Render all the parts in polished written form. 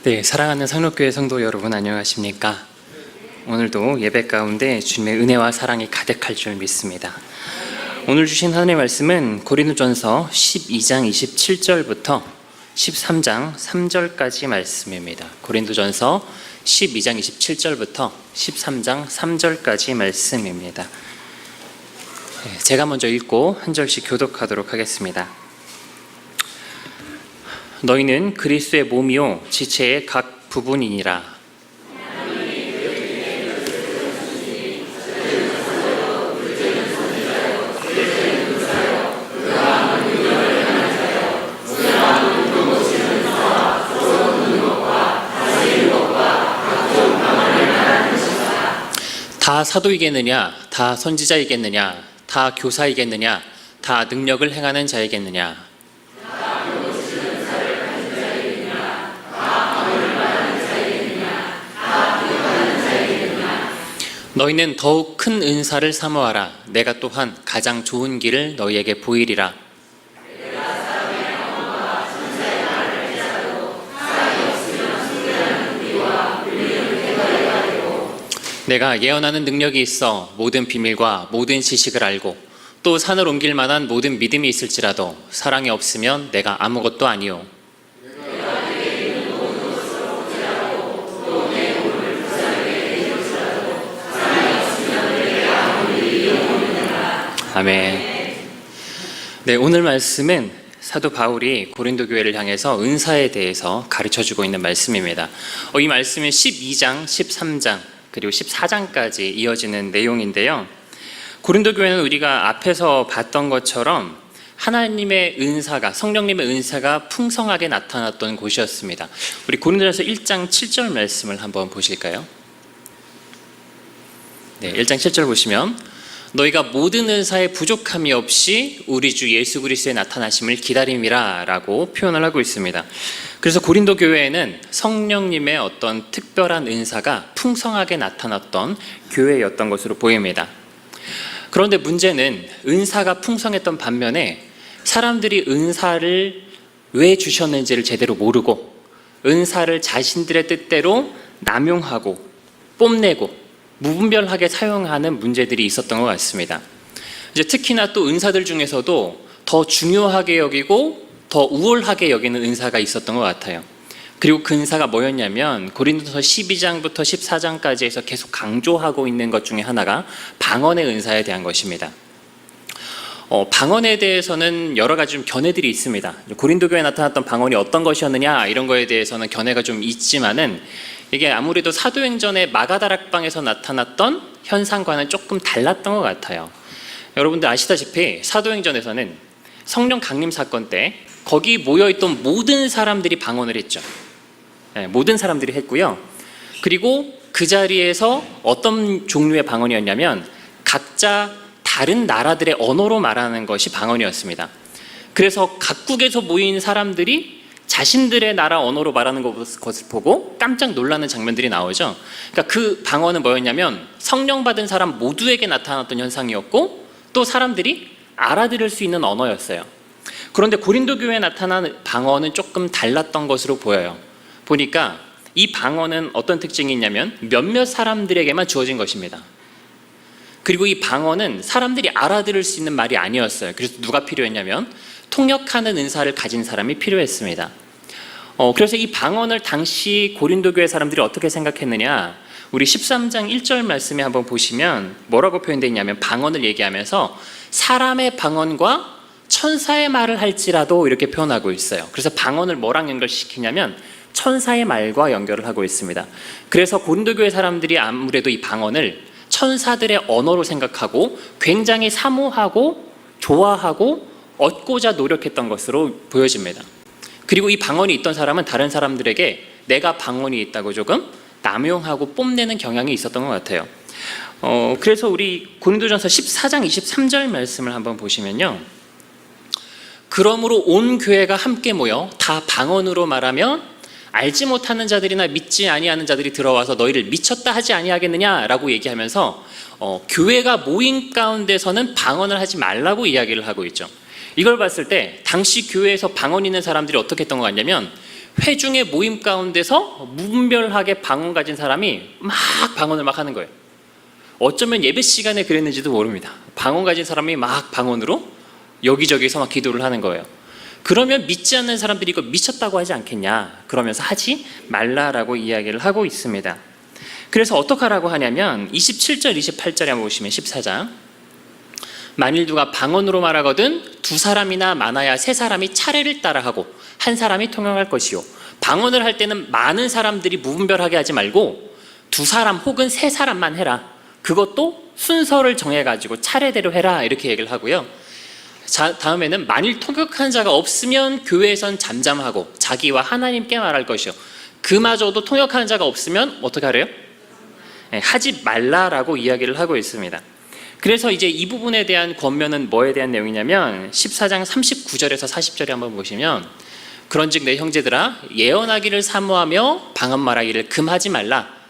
네, 사랑하는 상록교회 성도 여러분 안녕하십니까? 오늘도 예배 가운데 주님의 은혜와 사랑이 가득할 줄 믿습니다. 오늘 주신 하나님의 말씀은 고린도전서 12장 27절부터 13장 3절까지 말씀입니다. 고린도전서 12장 27절부터 13장 3절까지 말씀입니다. 제가 먼저 읽고 한 절씩 교독하도록 하겠습니다. 너희는 그리스도의 몸이요 지체의 각 부분이니라. 다 사도이겠느냐? 다 선지자이겠느냐? 다 교사이겠느냐? 다 능력을 행하는 자이겠느냐? 너희는 더욱 큰 은사를 사모하라. 내가 또한 가장 좋은 길을 너희에게 보이리라. 내가 예언하는 능력이 있어 모든 비밀과 모든 지식을 알고 또 산을 옮길 만한 모든 믿음이 있을지라도 사랑이 없으면 내가 아무것도 아니요. 아멘. 네, 오늘 말씀은 사도 바울이 고린도 교회를 향해서 은사에 대해서 가르쳐주고 있는 말씀입니다. 이 말씀은 12장, 13장 그리고 14장까지 이어지는 내용인데요. 고린도 교회는 우리가 앞에서 봤던 것처럼 하나님의 은사가, 성령님의 은사가 풍성하게 나타났던 곳이었습니다. 우리 고린도전서 1장 7절 말씀을 한번 보실까요? 네, 1장 7절 보시면 너희가 모든 은사에 부족함이 없이 우리 주 예수 그리스도의 나타나심을 기다림이라 라고 표현을 하고 있습니다. 그래서 고린도 교회에는 성령님의 어떤 특별한 은사가 풍성하게 나타났던 교회였던 것으로 보입니다. 그런데 문제는 은사가 풍성했던 반면에 사람들이 은사를 왜 주셨는지를 제대로 모르고 은사를 자신들의 뜻대로 남용하고 뽐내고 무분별하게 사용하는 문제들이 있었던 것 같습니다. 이제 특히나 또 은사들 중에서도 더 중요하게 여기고 더 우월하게 여기는 은사가 있었던 것 같아요. 그리고 그 은사가 뭐였냐면 고린도서 12장부터 14장까지 해서 계속 강조하고 있는 것 중에 하나가 방언의 은사에 대한 것입니다. 방언에 대해서는 여러 가지 좀 견해들이 있습니다. 고린도 교회에 나타났던 방언이 어떤 것이었느냐 이런 거에 대해서는 견해가 좀 있지만은 이게 아무래도 사도행전의 마가다락방에서 나타났던 현상과는 조금 달랐던 것 같아요. 여러분들 아시다시피 사도행전에서는 성령 강림 사건 때 거기 모여있던 모든 사람들이 방언을 했죠. 네, 모든 사람들이 했고요. 그리고 그 자리에서 어떤 종류의 방언이었냐면 각자 다른 나라들의 언어로 말하는 것이 방언이었습니다. 그래서 각국에서 모인 사람들이 자신들의 나라 언어로 말하는 것을 보고 깜짝 놀라는 장면들이 나오죠. 그러니까 그 방언은 뭐였냐면 성령 받은 사람 모두에게 나타났던 현상이었고 또 사람들이 알아들을 수 있는 언어였어요. 그런데 고린도 교회에 나타난 방언은 조금 달랐던 것으로 보여요. 보니까 이 방언은 어떤 특징이 있냐면 몇몇 사람들에게만 주어진 것입니다. 그리고 이 방언은 사람들이 알아들을 수 있는 말이 아니었어요. 그래서 누가 필요했냐면 통역하는 은사를 가진 사람이 필요했습니다. 그래서 이 방언을 당시 고린도 교회 사람들이 어떻게 생각했느냐, 우리 13장 1절 말씀에 한번 보시면 뭐라고 표현되어 있냐면 방언을 얘기하면서 사람의 방언과 천사의 말을 할지라도 이렇게 표현하고 있어요. 그래서 방언을 뭐랑 연결시키냐면 천사의 말과 연결을 하고 있습니다. 그래서 고린도 교회 사람들이 아무래도 이 방언을 천사들의 언어로 생각하고 굉장히 사모하고 좋아하고 얻고자 노력했던 것으로 보여집니다. 그리고 이 방언이 있던 사람은 다른 사람들에게 내가 방언이 있다고 조금 남용하고 뽐내는 경향이 있었던 것 같아요. 그래서 우리 고린도전서 14장 23절 말씀을 한번 보시면요. 그러므로 온 교회가 함께 모여 다 방언으로 말하며 알지 못하는 자들이나 믿지 아니하는 자들이 들어와서 너희를 미쳤다 하지 아니하겠느냐라고 얘기하면서 교회가 모인 가운데서는 방언을 하지 말라고 이야기를 하고 있죠. 이걸 봤을 때 당시 교회에서 방언 있는 사람들이 어떻게 했던 것 같냐면 회중의 모임 가운데서 무분별하게 방언 가진 사람이 막 방언을 막 하는 거예요. 어쩌면 예배 시간에 그랬는지도 모릅니다. 방언 가진 사람이 막 방언으로 여기저기서 막 기도를 하는 거예요. 그러면 믿지 않는 사람들이 이거 미쳤다고 하지 않겠냐, 그러면서 하지 말라라고 이야기를 하고 있습니다. 그래서 어떻게 하라고 하냐면 27절 28절에 한번 보시면 14장, 만일 누가 방언으로 말하거든 두 사람이나 많아야 세 사람이 차례를 따라하고 한 사람이 통역할 것이요, 방언을 할 때는 많은 사람들이 무분별하게 하지 말고 두 사람 혹은 세 사람만 해라. 그것도 순서를 정해가지고 차례대로 해라, 이렇게 얘기를 하고요. 자, 다음에는 만일 통역한 자가 없으면 교회에선 잠잠하고 자기와 하나님께 말할 것이요, 그마저도 통역하는 자가 없으면 어떻게 하래요? 하지 말라라고 이야기를 하고 있습니다. 그래서 이제 이 부분에 대한 권면은 뭐에 대한 내용이냐면 14장 39절에서 40절에 한번 보시면, 그런즉 내 형제들아 예언하기를 사모하며 방언 말하기를 금하지 말라.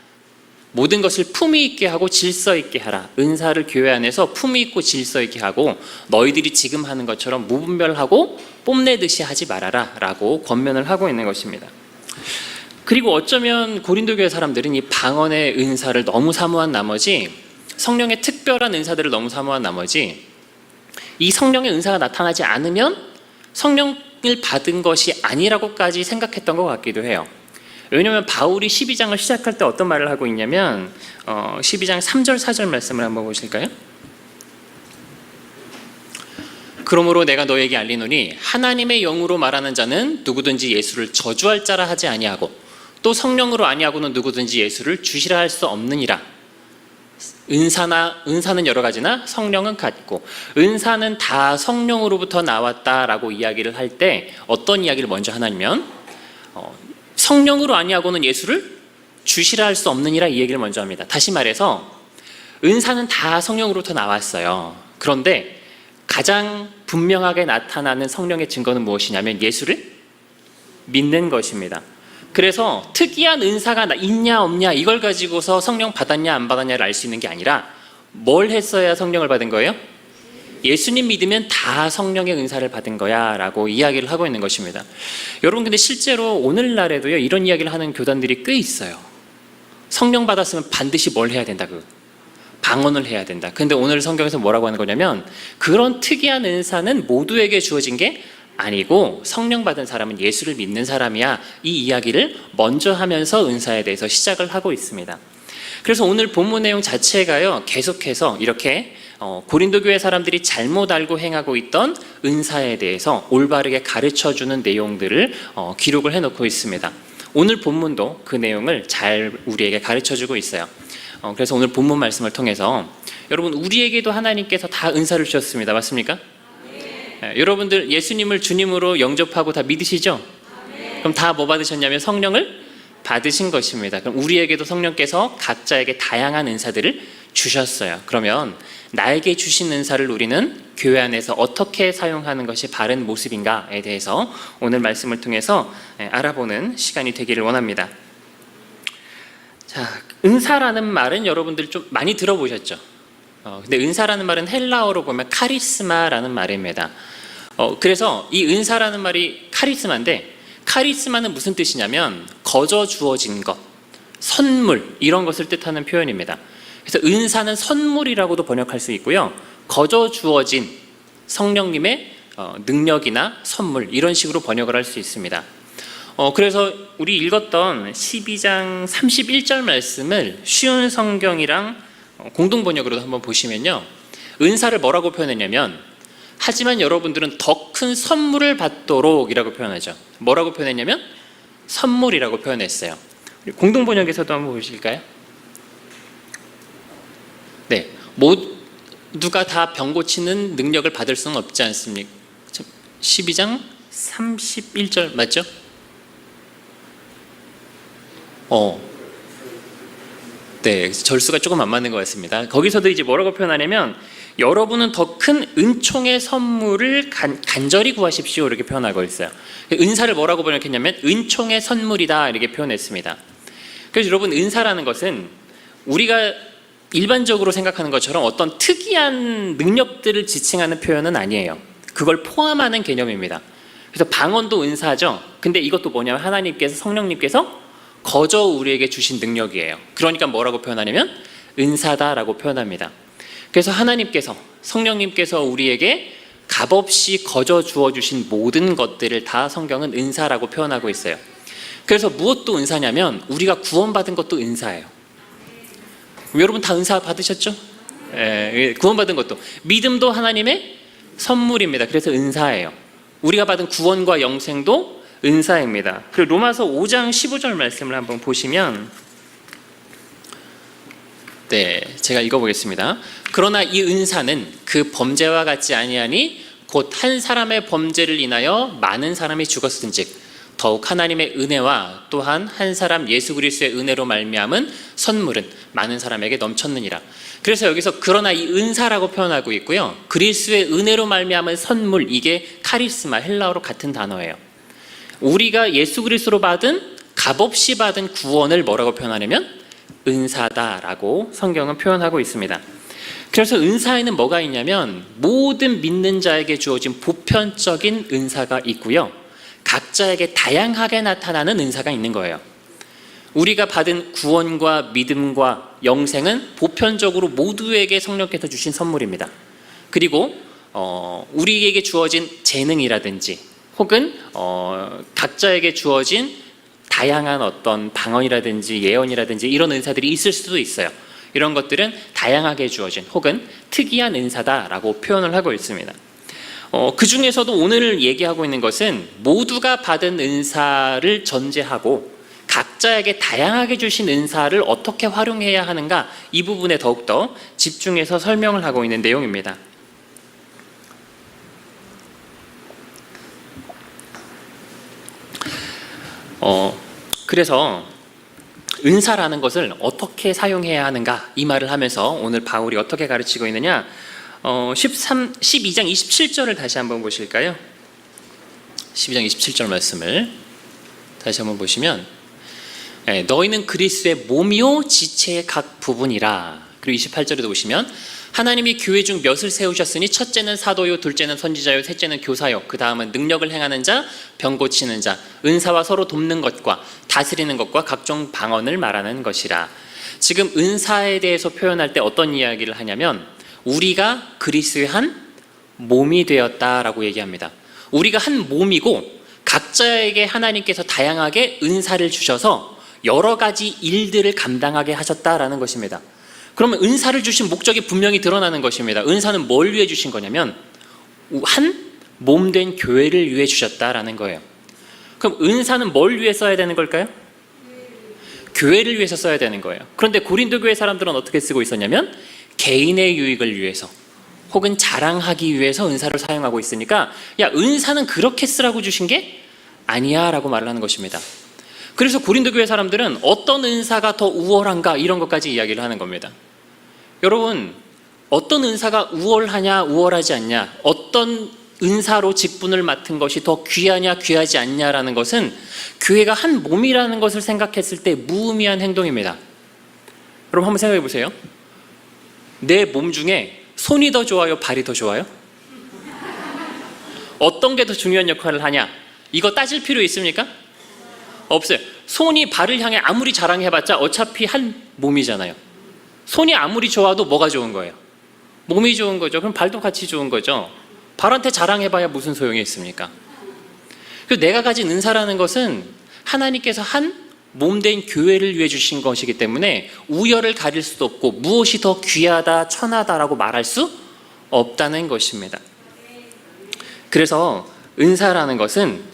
모든 것을 품위 있게 하고 질서 있게 하라. 은사를 교회 안에서 품위 있고 질서 있게 하고 너희들이 지금 하는 것처럼 무분별하고 뽐내듯이 하지 말아라 라고 권면을 하고 있는 것입니다. 그리고 어쩌면 고린도 교회 사람들은 이 방언의 은사를 너무 사모한 나머지, 성령의 특별한 은사들을 너무 사모한 나머지, 이 성령의 은사가 나타나지 않으면 성령을 받은 것이 아니라고까지 생각했던 것 같기도 해요. 왜냐하면 바울이 12장을 시작할 때 어떤 말을 하고 있냐면 12장 3절 4절 말씀을 한번 보실까요? 그러므로 내가 너에게 알리노니 하나님의 영으로 말하는 자는 누구든지 예수를 저주할 자라 하지 아니하고 또 성령으로 아니하고는 누구든지 예수를 주시라 할 수 없느니라. 은사는 여러 가지나 성령은 같고, 은사는 다 성령으로부터 나왔다라고 이야기를 할 때 어떤 이야기를 먼저 하냐면 성령으로 아니하고는 예수를 주시라 할 수 없느니라, 이 얘기를 먼저 합니다. 다시 말해서 은사는 다 성령으로부터 나왔어요. 그런데 가장 분명하게 나타나는 성령의 증거는 무엇이냐면 예수를 믿는 것입니다. 그래서 특이한 은사가 있냐 없냐 이걸 가지고서 성령 받았냐 안 받았냐를 알 수 있는 게 아니라 뭘 했어야 성령을 받은 거예요? 예수님 믿으면 다 성령의 은사를 받은 거야 라고 이야기를 하고 있는 것입니다. 여러분, 근데 실제로 오늘날에도요 이런 이야기를 하는 교단들이 꽤 있어요. 성령 받았으면 반드시 뭘 해야 된다, 방언을 해야 된다. 근데 오늘 성경에서 뭐라고 하는 거냐면 그런 특이한 은사는 모두에게 주어진 게 아니고 성령 받은 사람은 예수를 믿는 사람이야, 이 이야기를 먼저 하면서 은사에 대해서 시작을 하고 있습니다. 그래서 오늘 본문 내용 자체가요 계속해서 이렇게 고린도 교회 사람들이 잘못 알고 행하고 있던 은사에 대해서 올바르게 가르쳐주는 내용들을 기록을 해놓고 있습니다. 오늘 본문도 그 내용을 잘 우리에게 가르쳐주고 있어요. 그래서 오늘 본문 말씀을 통해서 여러분, 우리에게도 하나님께서 다 은사를 주셨습니다. 맞습니까? 네. 여러분들 예수님을 주님으로 영접하고 다 믿으시죠? 네. 그럼 다 뭐 받으셨냐면 성령을 받으신 것입니다. 그럼 우리에게도 성령께서 각자에게 다양한 은사들을 주셨어요. 그러면 나에게 주신 은사를 우리는 교회 안에서 어떻게 사용하는 것이 바른 모습인가에 대해서 오늘 말씀을 통해서 알아보는 시간이 되기를 원합니다. 자, 은사라는 말은 여러분들 좀 많이 들어보셨죠? 근데 은사라는 말은 헬라어로 보면 카리스마라는 말입니다. 그래서 이 은사라는 말이 카리스마인데, 카리스마는 무슨 뜻이냐면 거저 주어진 것, 선물, 이런 것을 뜻하는 표현입니다. 그래서 은사는 선물이라고도 번역할 수 있고요, 거저 주어진 성령님의 능력이나 선물, 이런 식으로 번역을 할 수 있습니다. 그래서 우리 읽었던 12장 31절 말씀을 쉬운 성경이랑 공동 번역으로 한번 보시면요, 은사를 뭐라고 표현했냐면 하지만 여러분들은 더 큰 선물을 받도록 이라고 표현하죠. 뭐라고 표현했냐면 선물이라고 표현했어요. 공동 번역에서도 한번 보실까요? 네, 모두가 다 병 고치는 능력을 받을 수는 없지 않습니까? 12장 31절 맞죠? 네, 절수가 조금 안 맞는 것 같습니다. 거기서도 이제 뭐라고 표현하냐면 여러분은 더 큰 은총의 선물을 간절히 구하십시오, 이렇게 표현하고 있어요. 은사를 뭐라고 번역했냐면 은총의 선물이다, 이렇게 표현했습니다. 그래서 여러분, 은사라는 것은 우리가 일반적으로 생각하는 것처럼 어떤 특이한 능력들을 지칭하는 표현은 아니에요. 그걸 포함하는 개념입니다. 그래서 방언도 은사죠. 근데 이것도 뭐냐면 하나님께서, 성령님께서 거저 우리에게 주신 능력이에요. 그러니까 뭐라고 표현하냐면 은사다라고 표현합니다. 그래서 하나님께서, 성령님께서 우리에게 값없이 거저 주어주신 모든 것들을 다 성경은 은사라고 표현하고 있어요. 그래서 무엇도 은사냐면 우리가 구원받은 것도 은사예요. 여러분 다 은사 받으셨죠? 구원받은 것도, 믿음도 하나님의 선물입니다. 그래서 은사예요. 우리가 받은 구원과 영생도 은사입니다. 그리고 로마서 5장 15절 말씀을 한번 보시면, 제가 읽어보겠습니다. 그러나 이 은사는 그 범죄와 같지 아니하니 곧 한 사람의 범죄를 인하여 많은 사람이 죽었은즉 더욱 하나님의 은혜와 또한 한 사람 예수 그리스도의 은혜로 말미암은 선물은 많은 사람에게 넘쳤느니라. 그래서 여기서 그러나 이 은사라고 표현하고 있고요, 그리스도의 은혜로 말미암은 선물, 이게 카리스마, 헬라어로 같은 단어예요. 우리가 예수 그리스도로 받은, 값없이 받은 구원을 뭐라고 표현하냐면 은사다라고 성경은 표현하고 있습니다. 그래서 은사에는 뭐가 있냐면 모든 믿는 자에게 주어진 보편적인 은사가 있고요, 각자에게 다양하게 나타나는 은사가 있는 거예요. 우리가 받은 구원과 믿음과 영생은 보편적으로 모두에게 성령께서 주신 선물입니다. 그리고 우리에게 주어진 재능이라든지 혹은 각자에게 주어진 다양한 어떤 방언이라든지 예언이라든지 이런 은사들이 있을 수도 있어요. 이런 것들은 다양하게 주어진 혹은 특이한 은사다라고 표현을 하고 있습니다. 그 중에서도 오늘 얘기하고 있는 것은 모두가 받은 은사를 전제하고 각자에게 다양하게 주신 은사를 어떻게 활용해야 하는가, 이 부분에 더욱더 집중해서 설명을 하고 있는 내용입니다. 그래서 은사라는 것을 어떻게 사용해야 하는가, 이 말을 하면서 오늘 바울이 어떻게 가르치고 있느냐, 12장 27절을 다시 한번 보실까요? 12장 27절 말씀을 다시 한번 보시면, 너희는 그리스도의 몸이요 지체의 각 부분이라. 그리고 28절에도 보시면 하나님이 교회 중 몇을 세우셨으니 첫째는 사도요, 둘째는 선지자요, 셋째는 교사요, 그 다음은 능력을 행하는 자, 병 고치는 자, 은사와 서로 돕는 것과 다스리는 것과 각종 방언을 말하는 것이라. 지금 은사에 대해서 표현할 때 어떤 이야기를 하냐면 우리가 그리스도의 한 몸이 되었다라고 얘기합니다. 우리가 한 몸이고 각자에게 하나님께서 다양하게 은사를 주셔서 여러 가지 일들을 감당하게 하셨다라는 것입니다. 그러면 은사를 주신 목적이 분명히 드러나는 것입니다. 은사는 뭘 위해 주신 거냐면 한 몸된 교회를 위해 주셨다라는 거예요. 그럼 은사는 뭘 위해 써야 되는 걸까요? 교회를 위해서 써야 되는 거예요. 그런데 고린도 교회 사람들은 어떻게 쓰고 있었냐면 개인의 유익을 위해서 혹은 자랑하기 위해서 은사를 사용하고 있으니까, 야, 은사는 그렇게 쓰라고 주신 게 아니야 라고 말을 하는 것입니다. 그래서 고린도 교회 사람들은 어떤 은사가 더 우월한가, 이런 것까지 이야기를 하는 겁니다. 여러분, 어떤 은사가 우월하냐 우월하지 않냐, 어떤 은사로 직분을 맡은 것이 더 귀하냐 귀하지 않냐라는 것은 교회가 한 몸이라는 것을 생각했을 때 무의미한 행동입니다. 여러분 한번 생각해 보세요. 내 몸 중에 손이 더 좋아요, 발이 더 좋아요? 어떤 게 더 중요한 역할을 하냐, 이거 따질 필요 있습니까? 없어요. 손이 발을 향해 아무리 자랑해봤자 어차피 한 몸이잖아요. 손이 아무리 좋아도 뭐가 좋은 거예요? 몸이 좋은 거죠. 그럼 발도 같이 좋은 거죠. 발한테 자랑해봐야 무슨 소용이 있습니까? 그래서 내가 가진 은사라는 것은 하나님께서 한 몸된 교회를 위해 주신 것이기 때문에 우열을 가릴 수도 없고 무엇이 더 귀하다 천하다라고 말할 수 없다는 것입니다. 그래서 은사라는 것은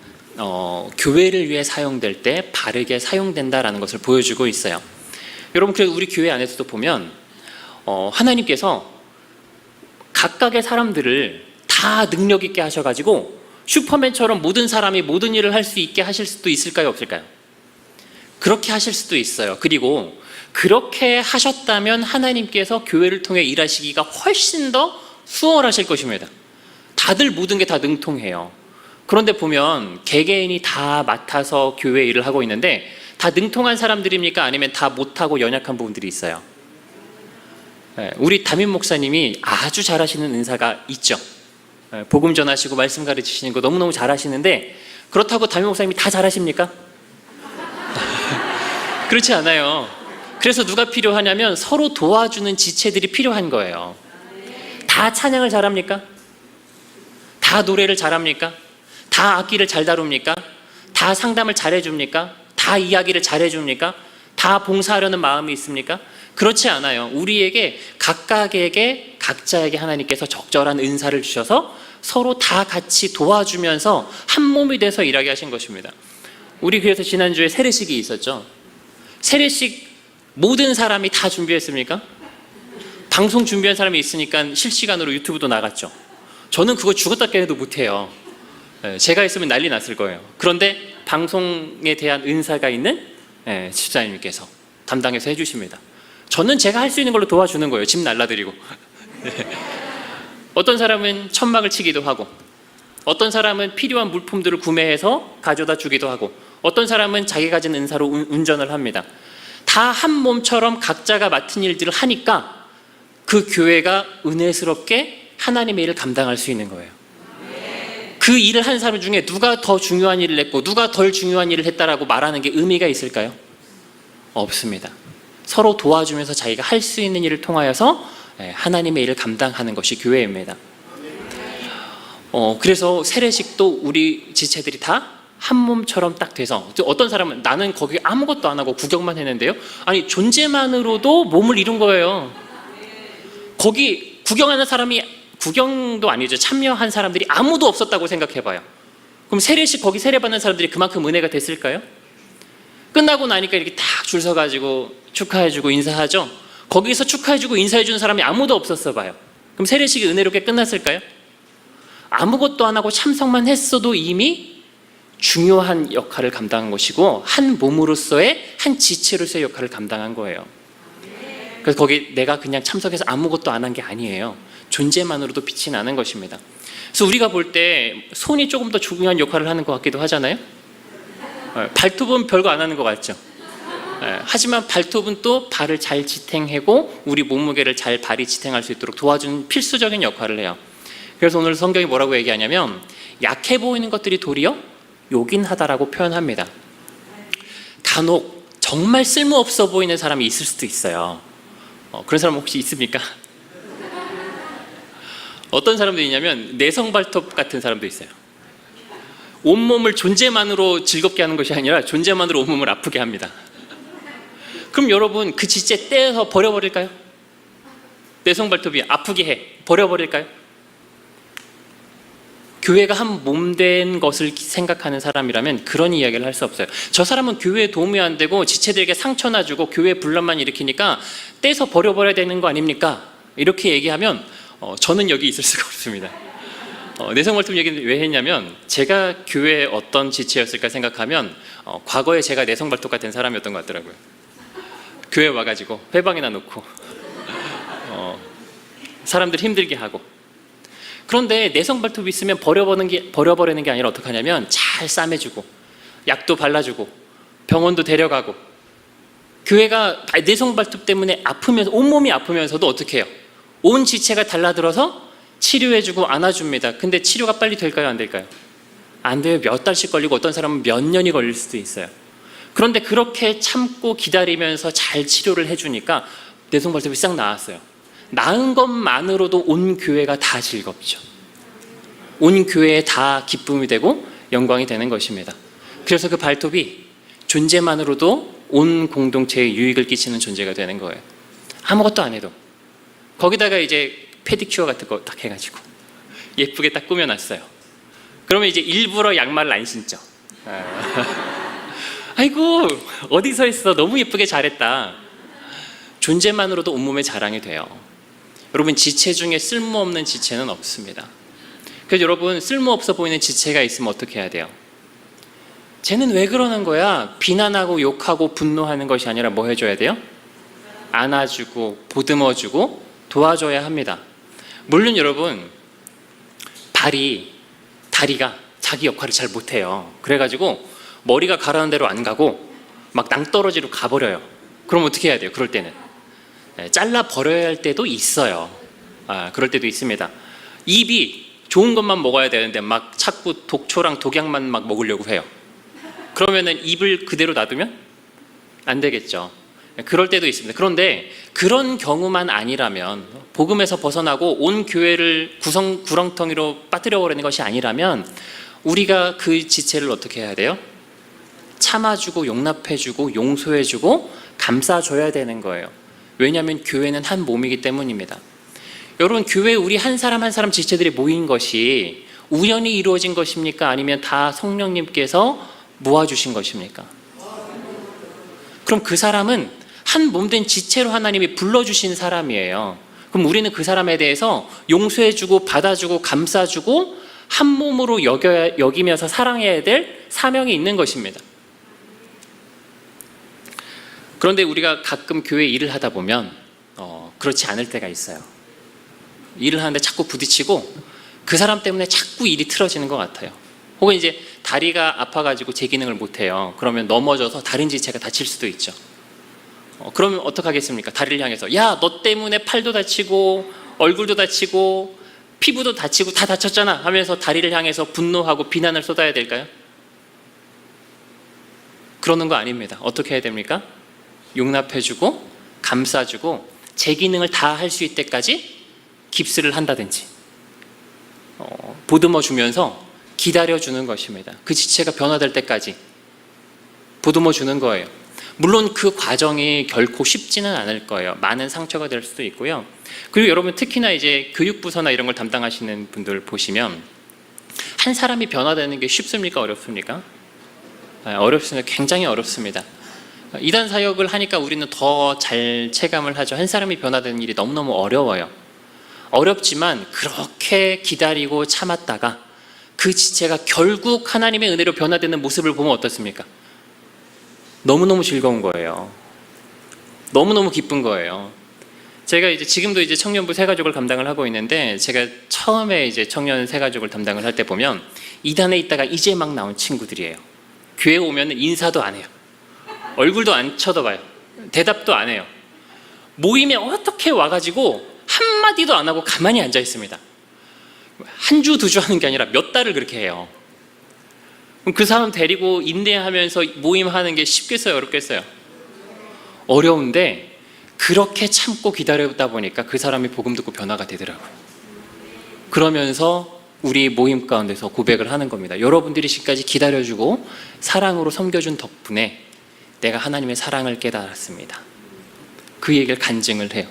교회를 위해 사용될 때 바르게 사용된다라는 것을 보여주고 있어요. 여러분, 그래서 우리 교회 안에서도 보면 하나님께서 각각의 사람들을 다 능력 있게 하셔가지고 슈퍼맨처럼 모든 사람이 모든 일을 할 수 있게 하실 수도 있을까요, 없을까요? 그렇게 하실 수도 있어요. 그리고 그렇게 하셨다면 하나님께서 교회를 통해 일하시기가 훨씬 더 수월하실 것입니다. 다들 모든 게 다 능통해요. 그런데 보면 개개인이 다 맡아서 교회 일을 하고 있는데 다 능통한 사람들입니까? 아니면 다 못하고 연약한 부분들이 있어요? 우리 담임 목사님이 아주 잘하시는 은사가 있죠. 복음 전하시고 말씀 가르치시는 거 너무너무 잘하시는데 그렇다고 담임 목사님이 다 잘하십니까? 그렇지 않아요. 그래서 누가 필요하냐면 서로 도와주는 지체들이 필요한 거예요. 다 찬양을 잘합니까? 다 노래를 잘합니까? 다 악기를 잘 다룹니까? 다 상담을 잘해줍니까? 다 이야기를 잘해줍니까? 다 봉사하려는 마음이 있습니까? 그렇지 않아요. 우리에게 각각에게 각자에게 하나님께서 적절한 은사를 주셔서 서로 다 같이 도와주면서 한 몸이 돼서 일하게 하신 것입니다. 우리 그래서 지난주에 세례식이 있었죠. 세례식 모든 사람이 다 준비했습니까? 방송 준비한 사람이 있으니까 실시간으로 유튜브도 나갔죠. 저는 그거 죽었다 깨도 못해요. 제가 있으면 난리 났을 거예요. 그런데 방송에 대한 은사가 있는 집사님께서 담당해서 해주십니다. 저는 제가 할 수 있는 걸로 도와주는 거예요. 집 날라드리고. 어떤 사람은 천막을 치기도 하고, 어떤 사람은 필요한 물품들을 구매해서 가져다 주기도 하고, 어떤 사람은 자기가 가진 은사로 운전을 합니다. 다 한 몸처럼 각자가 맡은 일들을 하니까 그 교회가 은혜스럽게 하나님의 일을 감당할 수 있는 거예요. 그 일을 한 사람 중에 누가 더 중요한 일을 했고 누가 덜 중요한 일을 했다라고 말하는 게 의미가 있을까요? 없습니다. 서로 도와주면서 자기가 할 수 있는 일을 통하여서 하나님의 일을 감당하는 것이 교회입니다. 그래서 세례식도 우리 지체들이 다 한 몸처럼 딱 돼서, 어떤 사람은 나는 거기 아무것도 안 하고 구경만 했는데요. 아니, 존재만으로도 몸을 이룬 거예요. 거기 구경하는 사람이, 구경도 아니죠, 참여한 사람들이 아무도 없었다고 생각해봐요. 그럼 세례식 거기 세례받는 사람들이 그만큼 은혜가 됐을까요? 끝나고 나니까 이렇게 딱 줄 서가지고 축하해주고 인사하죠. 거기서 축하해주고 인사해주는 사람이 아무도 없었어 봐요. 그럼 세례식이 은혜롭게 끝났을까요? 아무것도 안 하고 참석만 했어도 이미 중요한 역할을 감당한 것이고 한 몸으로서의, 한 지체로서의 역할을 감당한 거예요. 그래서 거기 내가 그냥 참석해서 아무것도 안 한 게 아니에요. 존재만으로도 빛이 나는 것입니다. 그래서 우리가 볼 때 손이 조금 더 중요한 역할을 하는 것 같기도 하잖아요. 발톱은 별거 안 하는 것 같죠. 하지만 발톱은 또 발을 잘 지탱하고 우리 몸무게를 잘 발이 지탱할 수 있도록 도와주는 필수적인 역할을 해요. 그래서 오늘 성경이 뭐라고 얘기하냐면 약해 보이는 것들이 도리어 요긴하다라고 표현합니다. 간혹 정말 쓸모없어 보이는 사람이 있을 수도 있어요. 그런 사람 혹시 있습니까? 어떤 사람도 있냐면 내성발톱 같은 사람도 있어요. 온몸을 존재만으로 즐겁게 하는 것이 아니라 존재만으로 온몸을 아프게 합니다. 그럼 여러분 그 지체 떼서 버려버릴까요? 내성발톱이 아프게 해, 버려버릴까요? 교회가 한 몸된 것을 생각하는 사람이라면 그런 이야기를 할 수 없어요. 저 사람은 교회에 도움이 안 되고 지체들에게 상처나 주고 교회 분란만 일으키니까 떼서 버려버려야 되는 거 아닙니까? 이렇게 얘기하면 저는 여기 있을 수가 없습니다. 내성발톱 얘기는 왜 했냐면 제가 교회의 어떤 지체였을까 생각하면 과거에 제가 내성발톱 같은 사람이었던 것 같더라고요. 교회 와가지고 회방이나 놓고 사람들 힘들게 하고. 그런데 내성발톱이 있으면 버려버리는 게 아니라 어떻게 하냐면 잘 싸매주고 약도 발라주고 병원도 데려가고. 교회가 내성발톱 때문에 아프면서 온몸이 아프면서도 어떻게 해요? 온 지체가 달라들어서 치료해주고 안아줍니다. 근데 치료가 빨리 될까요? 안 될까요? 안 돼요. 몇 달씩 걸리고 어떤 사람은 몇 년이 걸릴 수도 있어요. 그런데 그렇게 참고 기다리면서 잘 치료를 해주니까 내성발톱이 싹 나았어요. 나은 것만으로도 온 교회가 다 즐겁죠. 온 교회에 다 기쁨이 되고 영광이 되는 것입니다. 그래서 그 발톱이 존재만으로도 온 공동체에 유익을 끼치는 존재가 되는 거예요. 아무것도 안 해도. 거기다가 이제 페디큐어 같은 거 딱 해가지고 예쁘게 딱 꾸며놨어요. 그러면 이제 일부러 양말을 안 신죠. 아이고 어디서 했어, 너무 예쁘게 잘했다. 존재만으로도 온몸의 자랑이 돼요. 여러분 지체 중에 쓸모없는 지체는 없습니다. 그래서 여러분 쓸모없어 보이는 지체가 있으면 어떻게 해야 돼요? 쟤는 왜 그러는 거야? 비난하고 욕하고 분노하는 것이 아니라 뭐 해줘야 돼요? 안아주고 보듬어주고 도와줘야 합니다. 물론 여러분 다리가 자기 역할을 잘 못해요. 그래가지고 머리가 가라는 대로 안 가고 막 낭떠러지로 가버려요. 그럼 어떻게 해야 돼요? 그럴 때는 잘라 버려야 할 때도 있어요. 그럴 때도 있습니다. 입이 좋은 것만 먹어야 되는데 막 자꾸 독초랑 독약만 막 먹으려고 해요. 그러면은 입을 그대로 놔두면 안 되겠죠. 그럴 때도 있습니다. 그런데 그런 경우만 아니라면, 복음에서 벗어나고 온 교회를 구렁텅이로 빠뜨려버리는 것이 아니라면, 우리가 그 지체를 어떻게 해야 돼요? 참아주고 용납해주고 용서해주고 감싸줘야 되는 거예요. 왜냐하면 교회는 한 몸이기 때문입니다. 여러분, 교회 우리 한 사람 한 사람 지체들이 모인 것이 우연히 이루어진 것입니까? 아니면 다 성령님께서 모아주신 것입니까? 그럼 그 사람은 한 몸된 지체로 하나님이 불러주신 사람이에요. 그럼 우리는 그 사람에 대해서 용서해주고 받아주고 감싸주고 한 몸으로 여기면서 사랑해야 될 사명이 있는 것입니다. 그런데 우리가 가끔 교회 일을 하다 보면 그렇지 않을 때가 있어요. 일을 하는데 자꾸 부딪히고 그 사람 때문에 자꾸 일이 틀어지는 것 같아요. 혹은 이제 다리가 아파가지고 제 기능을 못해요. 그러면 넘어져서 다른 지체가 다칠 수도 있죠. 그러면 어떡하겠습니까? 다리를 향해서 야, 너 때문에 팔도 다치고 얼굴도 다치고 피부도 다치고 다 다쳤잖아 하면서 다리를 향해서 분노하고 비난을 쏟아야 될까요? 그러는 거 아닙니다. 어떻게 해야 됩니까? 용납해주고 감싸주고 제 기능을 다 할 수 있을 때까지 깁스를 한다든지 보듬어 주면서 기다려주는 것입니다. 그 지체가 변화될 때까지 보듬어 주는 거예요. 물론 그 과정이 결코 쉽지는 않을 거예요. 많은 상처가 될 수도 있고요. 그리고 여러분, 특히나 이제 교육부서나 이런 걸 담당하시는 분들 보시면 한 사람이 변화되는 게 쉽습니까? 어렵습니까? 어렵습니다. 굉장히 어렵습니다. 이단 사역을 하니까 우리는 더 잘 체감을 하죠. 한 사람이 변화되는 일이 너무너무 어려워요. 어렵지만 그렇게 기다리고 참았다가 그 지체가 결국 하나님의 은혜로 변화되는 모습을 보면 어떻습니까? 너무너무 즐거운 거예요. 너무너무 기쁜 거예요. 제가 이제 지금도 이제 청년부 새가족을 감당을 하고 있는데, 제가 처음에 이제 청년 새가족을 담당을 할 때 보면 이단에 있다가 이제 막 나온 친구들이에요. 교회 오면 인사도 안 해요. 얼굴도 안 쳐다봐요. 대답도 안 해요. 모임에 어떻게 와가지고 한마디도 안 하고 가만히 앉아 있습니다. 한 주, 두 주 하는 게 아니라 몇 달을 그렇게 해요. 그럼 그 사람 데리고 인내하면서 모임하는 게 쉽겠어요? 어렵겠어요? 어려운데 그렇게 참고 기다렸다 보니까 그 사람이 복음 듣고 변화가 되더라고요. 그러면서 우리 모임 가운데서 고백을 하는 겁니다. 여러분들이 지금까지 기다려주고 사랑으로 섬겨준 덕분에 내가 하나님의 사랑을 깨달았습니다. 그 얘기를 간증을 해요.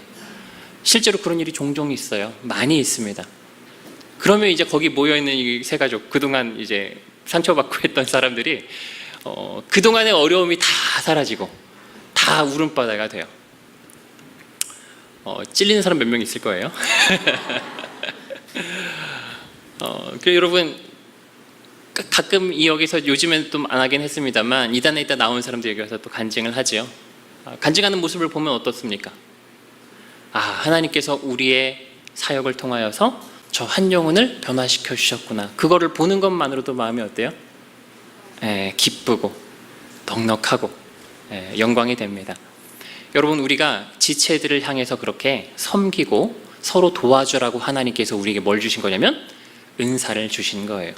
실제로 그런 일이 종종 있어요. 많이 있습니다. 그러면 이제 거기 모여있는 이 세 가족, 그동안 이제 상처받고 했던 사람들이 그동안의 어려움이 다 사라지고 다 울음바다가 돼요. 찔리는 사람 몇 명 있을 거예요. 여러분, 가끔 여기서 요즘엔 좀 안 하긴 했습니다만 이단에 있다 나온 사람들 여기 와서 또 간증을 하죠. 간증하는 모습을 보면 어떻습니까? 하나님께서 우리의 사역을 통하여서 저 한 영혼을 변화시켜 주셨구나. 그거를 보는 것만으로도 마음이 어때요? 기쁘고 넉넉하고 영광이 됩니다. 여러분, 우리가 지체들을 향해서 그렇게 섬기고 서로 도와주라고 하나님께서 우리에게 뭘 주신 거냐면 은사를 주신 거예요.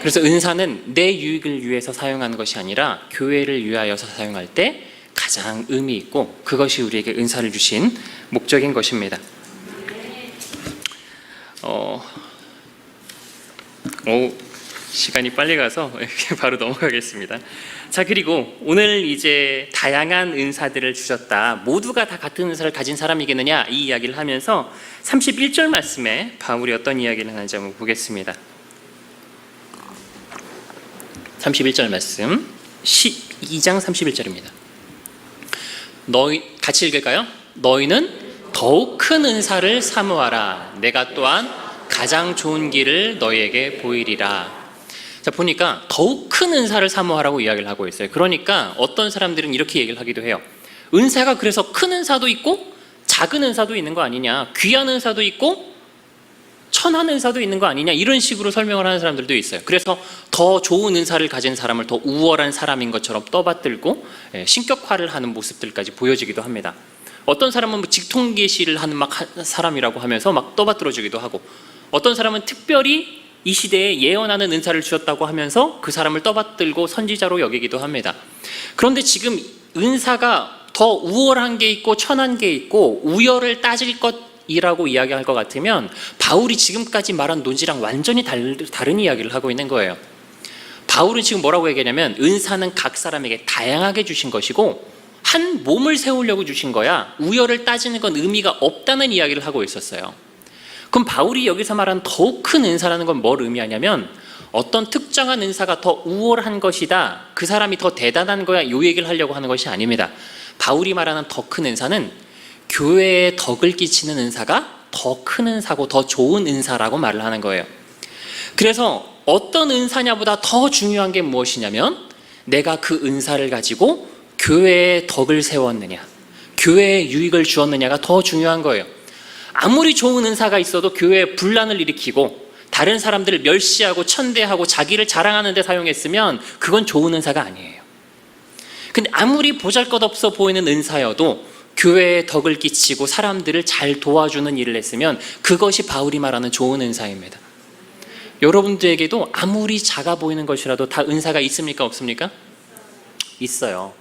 그래서 은사는 내 유익을 위해서 사용하는 것이 아니라 교회를 위하여서 사용할 때 가장 의미 있고, 그것이 우리에게 은사를 주신 목적인 것입니다. 시간이 빨리 가서 바로 넘어가겠습니다. 자, 그리고 오늘 이제 다양한 은사들을 주셨다, 모두가 다 같은 은사를 가진 사람이겠느냐, 이 이야기를 하면서 31절 말씀에 바울이 어떤 이야기를 하는지 한번 보겠습니다. 31절 말씀, 12장 31절입니다. 너희 같이 읽을까요? 너희는 더욱 큰 은사를 사모하라. 내가 또한 가장 좋은 길을 너희에게 보이리라. 자, 보니까 더욱 큰 은사를 사모하라고 이야기를 하고 있어요. 그러니까 어떤 사람들은 이렇게 얘기를 하기도 해요. 은사가 그래서 큰 은사도 있고 작은 은사도 있는 거 아니냐, 귀한 은사도 있고 천한 은사도 있는 거 아니냐, 이런 식으로 설명을 하는 사람들도 있어요. 그래서 더 좋은 은사를 가진 사람을 더 우월한 사람인 것처럼 떠받들고 신격화를 하는 모습들까지 보여지기도 합니다. 어떤 사람은 직통 계시를 하는 막 사람이라고 하면서 막 떠받들어주기도 하고, 어떤 사람은 특별히 이 시대에 예언하는 은사를 주셨다고 하면서 그 사람을 떠받들고 선지자로 여기기도 합니다. 그런데 지금 은사가 더 우월한 게 있고 천한 게 있고 우열을 따질 것이라고 이야기할 것 같으면 바울이 지금까지 말한 논지랑 완전히 다른 이야기를 하고 있는 거예요. 바울은 지금 뭐라고 얘기하냐면 은사는 각 사람에게 다양하게 주신 것이고 한 몸을 세우려고 주신 거야 우열을 따지는 건 의미가 없다는 이야기를 하고 있었어요. 그럼 바울이 여기서 말하는 더욱 큰 은사라는 건 뭘 의미하냐면 어떤 특정한 은사가 더 우월한 것이다, 그 사람이 더 대단한 거야, 이 얘기를 하려고 하는 것이 아닙니다. 바울이 말하는 더 큰 은사는 교회에 덕을 끼치는 은사가 더 큰 은사고 더 좋은 은사라고 말을 하는 거예요. 그래서 어떤 은사냐보다 더 중요한 게 무엇이냐면 내가 그 은사를 가지고 교회에 덕을 세웠느냐, 교회에 유익을 주었느냐가 더 중요한 거예요. 아무리 좋은 은사가 있어도 교회에 분란을 일으키고 다른 사람들을 멸시하고 천대하고 자기를 자랑하는 데 사용했으면 그건 좋은 은사가 아니에요. 근데 아무리 보잘것없어 보이는 은사여도 교회에 덕을 끼치고 사람들을 잘 도와주는 일을 했으면 그것이 바울이 말하는 좋은 은사입니다. 여러분들에게도 아무리 작아 보이는 것이라도 다 은사가 있습니까? 없습니까? 있어요.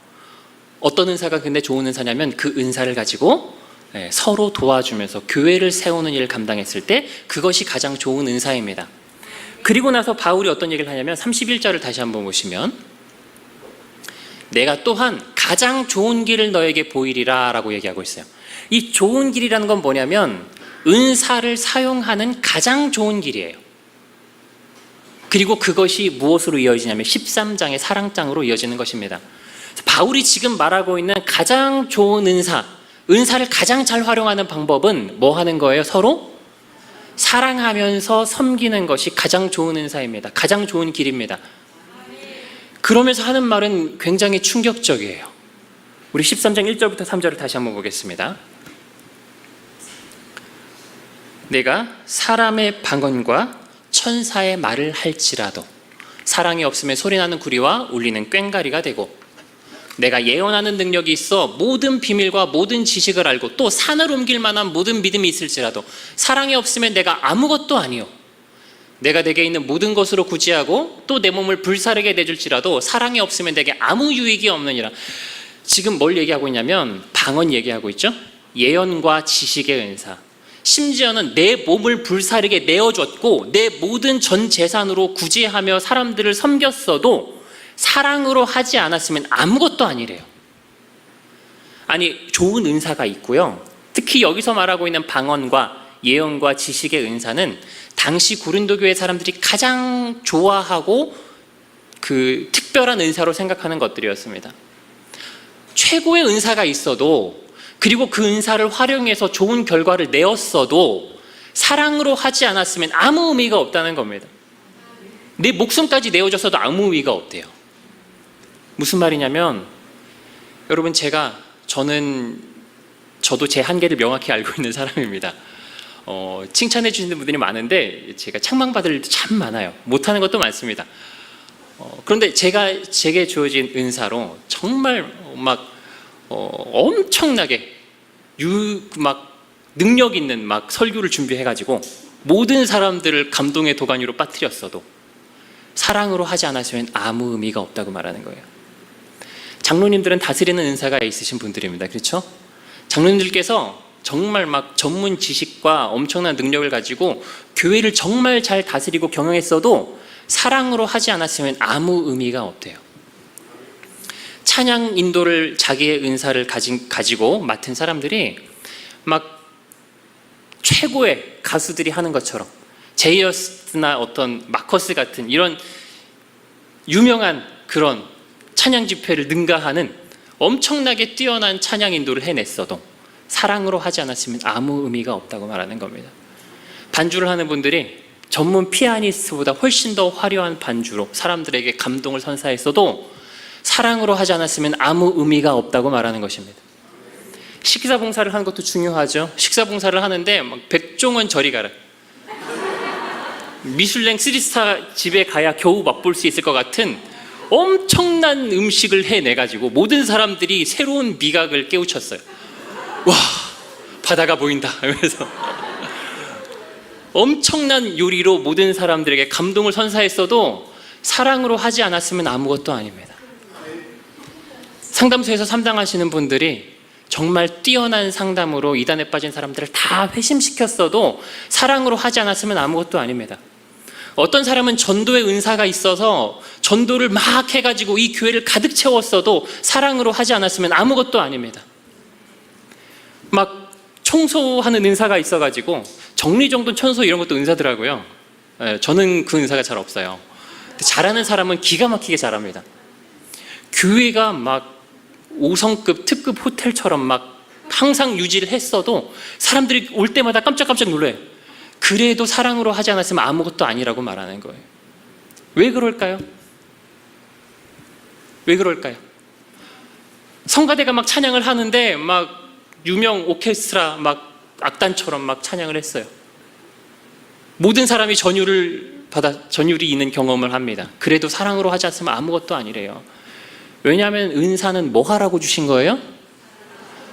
어떤 은사가 근데 좋은 은사냐면 그 은사를 가지고 서로 도와주면서 교회를 세우는 일을 감당했을 때 그것이 가장 좋은 은사입니다. 그리고 나서 바울이 어떤 얘기를 하냐면 31절을 다시 한번 보시면 내가 또한 가장 좋은 길을 너에게 보이리라 라고 얘기하고 있어요. 이 좋은 길이라는 건 뭐냐면 은사를 사용하는 가장 좋은 길이에요. 그리고 그것이 무엇으로 이어지냐면 13장의 사랑장으로 이어지는 것입니다. 바울이 지금 말하고 있는 가장 좋은 은사를 가장 잘 활용하는 방법은 뭐 하는 거예요? 서로 사랑하면서 섬기는 것이 가장 좋은 은사입니다. 가장 좋은 길입니다. 그러면서 하는 말은 굉장히 충격적이에요. 우리 13장 1절부터 3절을 다시 한번 보겠습니다. 내가 사람의 방언과 천사의 말을 할지라도 사랑이 없으면 소리나는 구리와 울리는 꽹과리가 되고 내가 예언하는 능력이 있어 모든 비밀과 모든 지식을 알고 또 산을 옮길 만한 모든 믿음이 있을지라도 사랑이 없으면 내가 아무것도 아니요 내가 내게 있는 모든 것으로 구제하고 또 내 몸을 불사르게 내줄지라도 사랑이 없으면 내게 아무 유익이 없느니라. 지금 뭘 얘기하고 있냐면 방언 얘기하고 있죠. 예언과 지식의 은사, 심지어는 내 몸을 불사르게 내어줬고 내 모든 전 재산으로 구제하며 사람들을 섬겼어도 사랑으로 하지 않았으면 아무것도 아니래요. 아니, 좋은 은사가 있고요. 특히 여기서 말하고 있는 방언과 예언과 지식의 은사는 당시 고린도 교회 사람들이 가장 좋아하고 그 특별한 은사로 생각하는 것들이었습니다. 최고의 은사가 있어도 그리고 그 은사를 활용해서 좋은 결과를 내었어도 사랑으로 하지 않았으면 아무 의미가 없다는 겁니다. 내 목숨까지 내어줬어도 아무 의미가 없대요. 무슨 말이냐면 여러분 저도 제 한계를 명확히 알고 있는 사람입니다. 칭찬해 주시는 분들이 많은데 제가 책망받을 일도 참 많아요. 못하는 것도 많습니다. 그런데 제게 주어진 은사로 정말 엄청나게 능력 있는 설교를 준비해가지고 모든 사람들을 감동의 도가니로 빠뜨렸어도 사랑으로 하지 않았으면 아무 의미가 없다고 말하는 거예요. 장로님들은 다스리는 은사가 있으신 분들입니다. 그렇죠? 장로님들께서 정말 전문 지식과 엄청난 능력을 가지고 교회를 정말 잘 다스리고 경영했어도 사랑으로 하지 않았으면 아무 의미가 없대요. 찬양 인도를 자기의 은사를 가지고 맡은 사람들이 최고의 가수들이 하는 것처럼 제이어스나 어떤 마커스 같은 이런 유명한 그런 찬양 집회를 능가하는 엄청나게 뛰어난 찬양 인도를 해냈어도 사랑으로 하지 않았으면 아무 의미가 없다고 말하는 겁니다. 반주를 하는 분들이 전문 피아니스트보다 훨씬 더 화려한 반주로 사람들에게 감동을 선사했어도 사랑으로 하지 않았으면 아무 의미가 없다고 말하는 것입니다. 식사 봉사를 하는 것도 중요하죠. 식사 봉사를 하는데 백종원 저리 가라, 미슐랭 3스타 집에 가야 겨우 맛볼 수 있을 것 같은 엄청난 음식을 해내가지고 모든 사람들이 새로운 미각을 깨우쳤어요. 와, 바다가 보인다 하면서 엄청난 요리로 모든 사람들에게 감동을 선사했어도 사랑으로 하지 않았으면 아무것도 아닙니다. 상담소에서 상담하시는 분들이 정말 뛰어난 상담으로 이단에 빠진 사람들을 다 회심시켰어도 사랑으로 하지 않았으면 아무것도 아닙니다. 어떤 사람은 전도의 은사가 있어서 전도를 막 해가지고 이 교회를 가득 채웠어도 사랑으로 하지 않았으면 아무것도 아닙니다. 막 청소하는 은사가 있어가지고 정리정돈 청소 이런 것도 은사더라고요. 저는 그 은사가 잘 없어요. 근데 잘하는 사람은 기가 막히게 잘합니다. 교회가 막 5성급 특급 호텔처럼 막 항상 유지를 했어도 사람들이 올 때마다 깜짝깜짝 놀라요. 그래도 사랑으로 하지 않았으면 아무것도 아니라고 말하는 거예요. 왜 그럴까요? 왜 그럴까요? 성가대가 막 찬양을 하는데 막 유명 오케스트라 막 악단처럼 막 찬양을 했어요. 모든 사람이 전율이 있는 경험을 합니다. 그래도 사랑으로 하지 않으면 아무것도 아니래요. 왜냐하면 은사는 뭐 하라고 주신 거예요?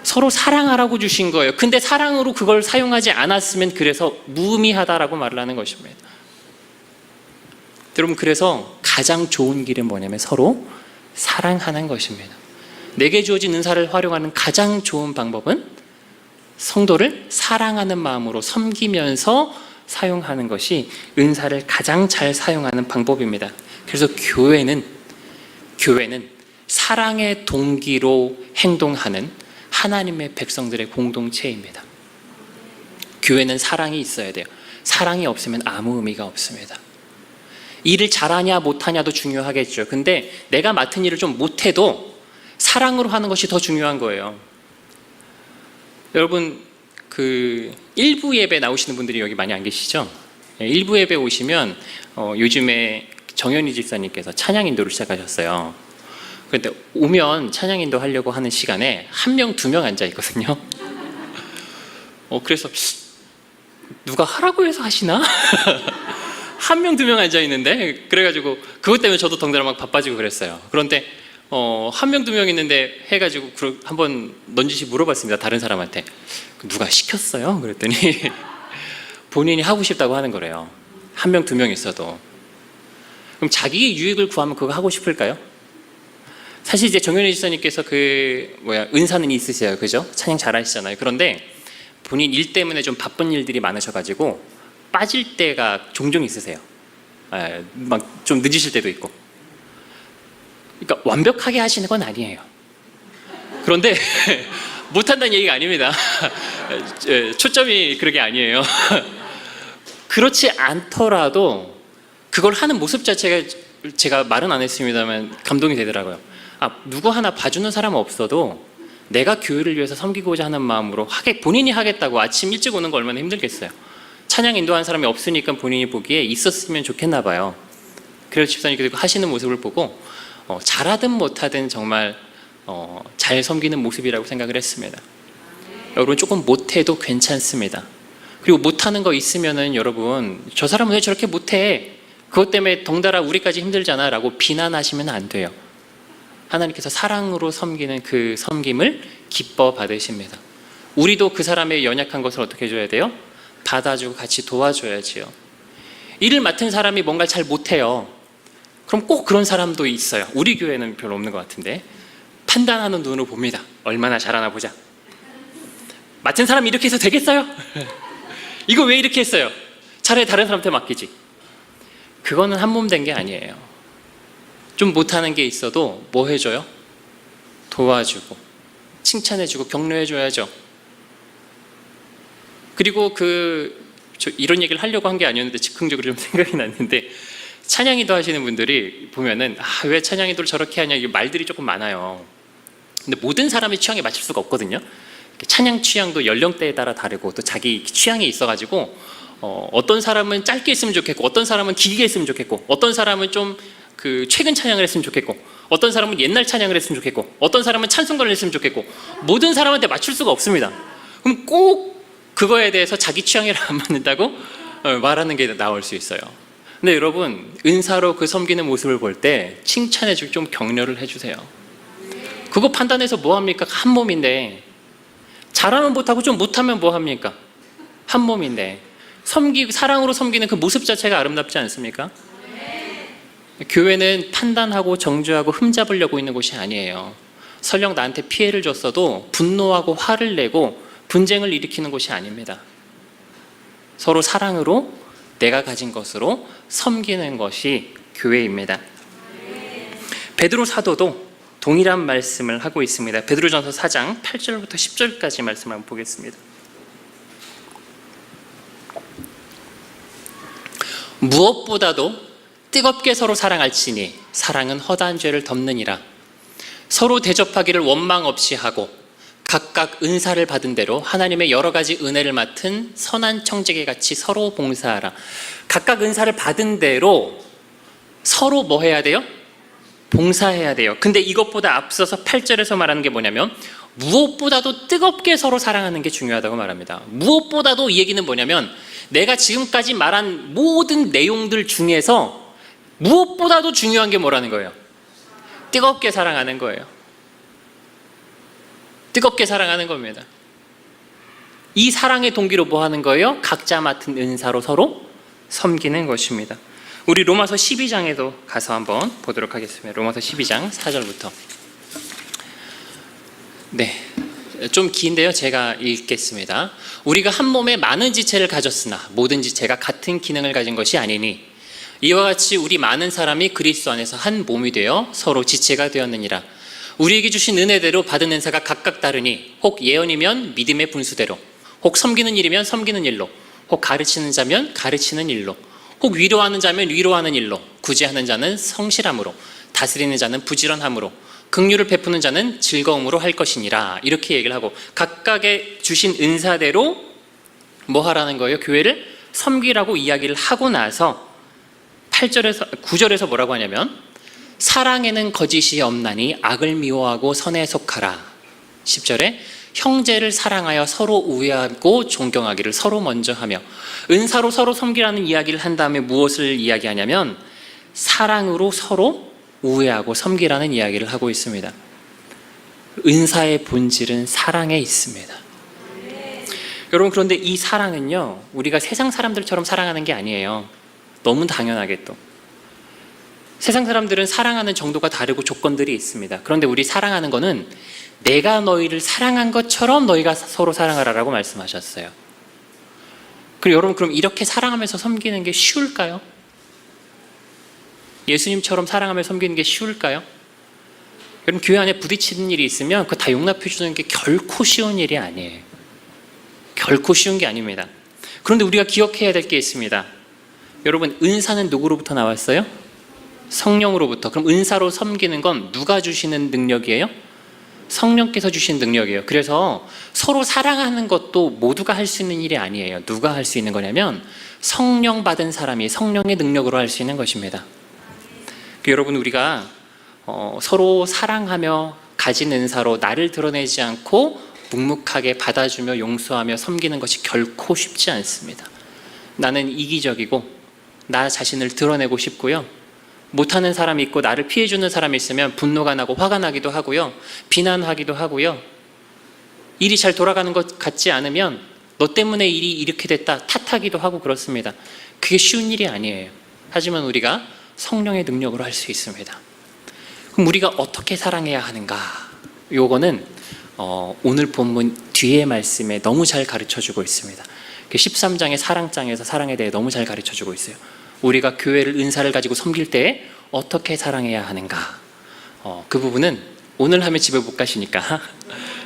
서로 사랑하라고 주신 거예요. 근데 사랑으로 그걸 사용하지 않았으면 그래서 무의미하다라고 말을 하는 것입니다. 여러분, 그래서 가장 좋은 길은 뭐냐면 서로 사랑하는 것입니다. 내게 주어진 은사를 활용하는 가장 좋은 방법은 성도를 사랑하는 마음으로 섬기면서 사용하는 것이 은사를 가장 잘 사용하는 방법입니다. 그래서 교회는 사랑의 동기로 행동하는 하나님의 백성들의 공동체입니다. 교회는 사랑이 있어야 돼요. 사랑이 없으면 아무 의미가 없습니다. 일을 잘하냐 못하냐도 중요하겠죠. 근데 내가 맡은 일을 좀 못해도 사랑으로 하는 것이 더 중요한 거예요. 여러분, 그 일부 예배 나오시는 분들이 여기 많이 안 계시죠? 일부 예배 오시면 요즘에 정현희 집사님께서 찬양 인도를 시작하셨어요. 그런데 오면 찬양 인도 하려고 하는 시간에 한 명, 두 명 앉아 있거든요. 그래서 누가 하라고 해서 하시나? 한 명, 두 명 앉아 있는데, 그래가지고 그것 때문에 저도 덩달아 막 바빠지고 그랬어요. 그런데 한 명, 두 명 있는데 해가지고 한번 넌지시 물어봤습니다. 다른 사람한테. 누가 시켰어요? 그랬더니 본인이 하고 싶다고 하는 거래요. 한 명, 두 명 있어도. 그럼 자기 유익을 구하면 그거 하고 싶을까요? 사실 이제 정현희 집사님께서 은사는 있으세요, 그죠? 찬양 잘하시잖아요. 그런데 본인 일 때문에 좀 바쁜 일들이 많으셔가지고 빠질 때가 종종 있으세요. 막 좀 늦으실 때도 있고. 그러니까 완벽하게 하시는 건 아니에요. 그런데 못한다는 얘기가 아닙니다. 초점이 그런 게 아니에요. 그렇지 않더라도 그걸 하는 모습 자체가 제가 말은 안 했습니다만 감동이 되더라고요. 누구 하나 봐주는 사람은 없어도 내가 교회를 위해서 섬기고자 하는 마음으로 본인이 하겠다고 아침 일찍 오는 거 얼마나 힘들겠어요. 찬양 인도하는 사람이 없으니까 본인이 보기에 있었으면 좋겠나 봐요. 그래서 집사님께서 하시는 모습을 보고 잘하든 못하든 정말 잘 섬기는 모습이라고 생각을 했습니다. 여러분, 조금 못해도 괜찮습니다. 그리고 못하는 거 있으면은 여러분, 저 사람은 왜 저렇게 못해? 그것 때문에 덩달아 우리까지 힘들잖아 라고 비난하시면 안 돼요. 하나님께서 사랑으로 섬기는 그 섬김을 기뻐 받으십니다. 우리도 그 사람의 연약한 것을 어떻게 해줘야 돼요? 받아주고 같이 도와줘야지요. 일을 맡은 사람이 뭔가 잘 못해요. 그럼 꼭 그런 사람도 있어요. 우리 교회는 별로 없는 것 같은데 판단하는 눈으로 봅니다. 얼마나 잘하나 보자. 맡은 사람이 이렇게 해서 되겠어요? 이거 왜 이렇게 했어요? 차라리 다른 사람한테 맡기지. 그거는 한 몸 된 게 아니에요. 좀 못하는 게 있어도 뭐 해줘요? 도와주고 칭찬해주고 격려해줘야죠. 그리고 이런 얘기를 하려고 한 게 아니었는데 즉흥적으로 좀 생각이 났는데, 찬양인도 하시는 분들이 보면은 왜 찬양인도를 저렇게 하냐, 이 말들이 조금 많아요. 근데 모든 사람의 취향에 맞출 수가 없거든요. 찬양 취향도 연령대에 따라 다르고 또 자기 취향이 있어가지고 어떤 사람은 짧게 했으면 좋겠고, 어떤 사람은 길게 했으면 좋겠고, 어떤 사람은 좀 최근 찬양을 했으면 좋겠고, 어떤 사람은 옛날 찬양을 했으면 좋겠고, 어떤 사람은 찬송가를 했으면 좋겠고, 모든 사람한테 맞출 수가 없습니다. 그럼 꼭 그거에 대해서 자기 취향이랑 안 맞는다고 말하는 게 나올 수 있어요. 근데 여러분, 은사로 그 섬기는 모습을 볼 때 칭찬해주고 좀 격려를 해주세요. 그거 판단해서 뭐합니까? 한 몸인데. 잘하면 못하고 좀 못하면 뭐합니까? 한 몸인데. 사랑으로 섬기는 그 모습 자체가 아름답지 않습니까? 교회는 판단하고 정죄하고 흠잡으려고 있는 곳이 아니에요. 설령 나한테 피해를 줬어도 분노하고 화를 내고 분쟁을 일으키는 곳이 아닙니다. 서로 사랑으로 내가 가진 것으로 섬기는 것이 교회입니다. 베드로 사도도 동일한 말씀을 하고 있습니다. 베드로전서 4장 8절부터 10절까지 말씀을 한번 보겠습니다. 무엇보다도 뜨겁게 서로 사랑할지니 사랑은 허다한 죄를 덮느니라. 서로 대접하기를 원망 없이 하고 각각 은사를 받은 대로 하나님의 여러 가지 은혜를 맡은 선한 청지기 같이 서로 봉사하라. 각각 은사를 받은 대로 서로 뭐 해야 돼요? 봉사해야 돼요. 근데 이것보다 앞서서 8절에서 말하는 게 뭐냐면 무엇보다도 뜨겁게 서로 사랑하는 게 중요하다고 말합니다. 무엇보다도 이 얘기는 뭐냐면 내가 지금까지 말한 모든 내용들 중에서 무엇보다도 중요한 게 뭐라는 거예요? 뜨겁게 사랑하는 거예요. 뜨겁게 사랑하는 겁니다. 이 사랑의 동기로 뭐 하는 거예요? 각자 맡은 은사로 서로 섬기는 것입니다. 우리 로마서 12장에도 가서 한번 보도록 하겠습니다. 로마서 12장 4절부터. 네, 좀 긴데요. 제가 읽겠습니다. 우리가 한 몸에 많은 지체를 가졌으나 모든 지체가 같은 기능을 가진 것이 아니니 이와 같이 우리 많은 사람이 그리스도 안에서 한 몸이 되어 서로 지체가 되었느니라. 우리에게 주신 은혜대로 받은 은사가 각각 다르니 혹 예언이면 믿음의 분수대로, 혹 섬기는 일이면 섬기는 일로, 혹 가르치는 자면 가르치는 일로, 혹 위로하는 자면 위로하는 일로, 구제하는 자는 성실함으로, 다스리는 자는 부지런함으로, 긍휼을 베푸는 자는 즐거움으로 할 것이니라. 이렇게 얘기를 하고 각각의 주신 은사대로 뭐 하라는 거예요? 교회를 섬기라고 이야기를 하고 나서 9절에서 뭐라고 하냐면 사랑에는 거짓이 없나니 악을 미워하고 선에 속하라. 10절에 형제를 사랑하여 서로 우애하고 존경하기를 서로 먼저 하며 은사로 서로 섬기라는 이야기를 한 다음에 무엇을 이야기하냐면 사랑으로 서로 우애하고 섬기라는 이야기를 하고 있습니다. 은사의 본질은 사랑에 있습니다. 여러분, 그런데 이 사랑은요, 우리가 세상 사람들처럼 사랑하는 게 아니에요. 너무 당연하게 또 세상 사람들은 사랑하는 정도가 다르고 조건들이 있습니다. 그런데 우리 사랑하는 거는 내가 너희를 사랑한 것처럼 너희가 서로 사랑하라라고 말씀하셨어요. 그리고 여러분, 그럼 이렇게 사랑하면서 섬기는 게 쉬울까요? 예수님처럼 사랑하며 섬기는 게 쉬울까요? 여러분, 교회 안에 부딪히는 일이 있으면 그거 다 용납해 주는 게 결코 쉬운 일이 아니에요. 결코 쉬운 게 아닙니다. 그런데 우리가 기억해야 될 게 있습니다. 여러분, 은사는 누구로부터 나왔어요? 성령으로부터. 그럼 은사로 섬기는 건 누가 주시는 능력이에요? 성령께서 주신 능력이에요. 그래서 서로 사랑하는 것도 모두가 할 수 있는 일이 아니에요. 누가 할 수 있는 거냐면 성령 받은 사람이 성령의 능력으로 할 수 있는 것입니다. 여러분, 우리가 서로 사랑하며 가진 은사로 나를 드러내지 않고 묵묵하게 받아주며 용서하며 섬기는 것이 결코 쉽지 않습니다. 나는 이기적이고 나 자신을 드러내고 싶고요, 못하는 사람이 있고 나를 피해주는 사람이 있으면 분노가 나고 화가 나기도 하고요, 비난하기도 하고요, 일이 잘 돌아가는 것 같지 않으면 너 때문에 일이 이렇게 됐다 탓하기도 하고 그렇습니다. 그게 쉬운 일이 아니에요. 하지만 우리가 성령의 능력으로 할 수 있습니다. 그럼 우리가 어떻게 사랑해야 하는가? 요거는 오늘 본문 뒤에 말씀에 너무 잘 가르쳐주고 있습니다. 13장의 사랑장에서 사랑에 대해 너무 잘 가르쳐주고 있어요. 우리가 교회를 은사를 가지고 섬길 때 어떻게 사랑해야 하는가? 그 부분은 오늘 하면 집에 못 가시니까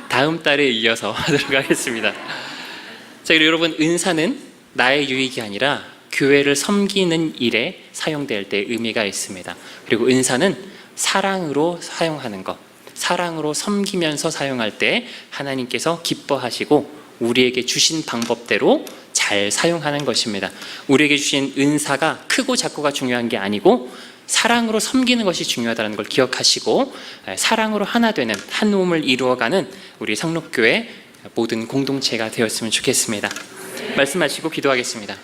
다음 달에 이어서 하도록 하겠습니다. 자, 그리고 여러분, 은사는 나의 유익이 아니라 교회를 섬기는 일에 사용될 때 의미가 있습니다. 그리고 은사는 사랑으로 사용하는 것, 사랑으로 섬기면서 사용할 때 하나님께서 기뻐하시고 우리에게 주신 방법대로 잘 사용하는 것입니다. 우리에게 주신 은사가 크고 작고가 중요한 게 아니고 사랑으로 섬기는 것이 중요하다는 걸 기억하시고 사랑으로 하나 되는 한 몸을 이루어가는 우리 상록교회 모든 공동체가 되었으면 좋겠습니다. 말씀하시고 기도하겠습니다.